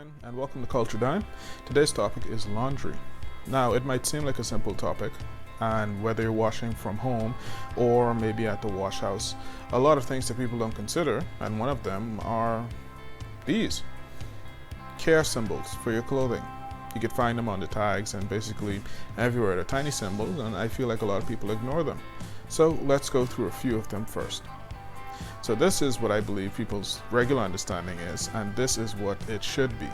again, and welcome to Culture Dime. Today's topic is laundry. Now, it might seem like a simple topic, and whether you're washing from home or maybe at the wash house, a lot of things that people don't consider, and one of them are these care symbols for your clothing. You could find them on the tags and basically everywhere. They're tiny symbols, and I feel like a lot of people ignore them. So let's go through a few of them first. So this is what I believe people's regular understanding is, and this is what it should be.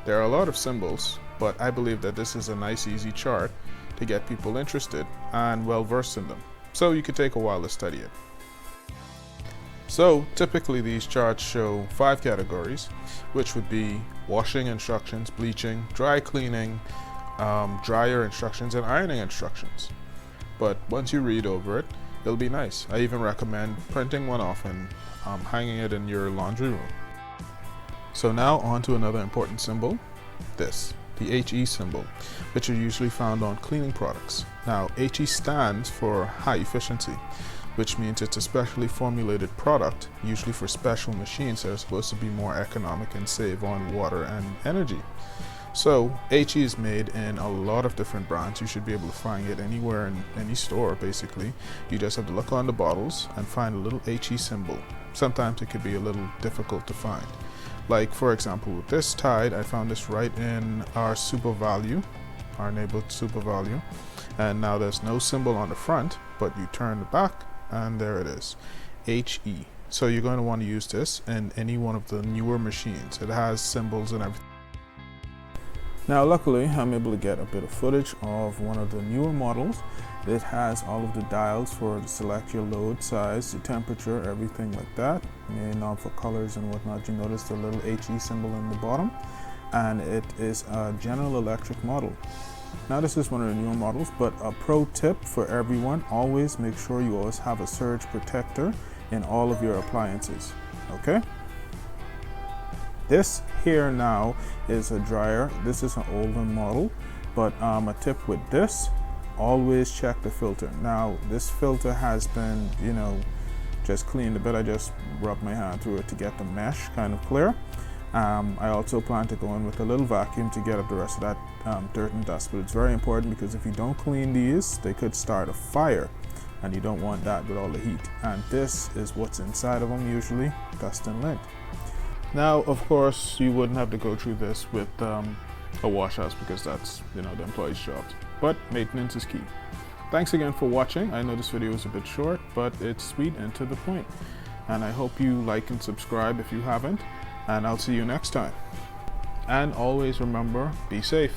There are a lot of symbols, but I believe that this is a nice easy chart to get people interested and well versed in them. So you could take a while to study it. So typically these charts show 5 categories, which would be washing instructions, bleaching, dry cleaning, dryer instructions, and ironing instructions. But once you read over it, it'll be nice. I even recommend printing one off and hanging it in your laundry room. So now on to another important symbol, this, the HE symbol, which are usually found on cleaning products. Now HE stands for high efficiency, which means it's a specially formulated product, usually for special machines that are supposed to be more economic and save on water and energy. So HE is made in a lot of different brands. You should be able to find it anywhere in any store basically. You just have to look on the bottles and find a little HE symbol. Sometimes it could be a little difficult to find. Like for example with this Tide, I found this right in our Super Value, our neighborhood Super Value. And now there's no symbol on the front, but you turn the back and there it is, HE. So you're going to want to use this in any one of the newer machines. It has symbols and everything. Now luckily I'm able to get a bit of footage of one of the newer models. It has all of the dials for select your load, size, the temperature, everything like that. And now for colors and whatnot, you notice the little HE symbol in the bottom. And it is a General Electric model. Now this is one of the newer models, but a pro tip for everyone, always make sure you always have a surge protector in all of your appliances, okay? This here now is a dryer. This is an older model, but a tip with this, always check the filter. Now this filter has been, just cleaned a bit. I just rubbed my hand through it to get the mesh kind of clear. I also plan to go in with a little vacuum to get up the rest of that dirt and dust, but it's very important because if you don't clean these, they could start a fire, and you don't want that with all the heat. And this is what's inside of them usually, dust and lint. Now, of course, you wouldn't have to go through this with a wash house because that's, the employee's job. But maintenance is key. Thanks again for watching. I know this video is a bit short, but it's sweet and to the point. And I hope you like and subscribe if you haven't. And I'll see you next time. And always remember, be safe.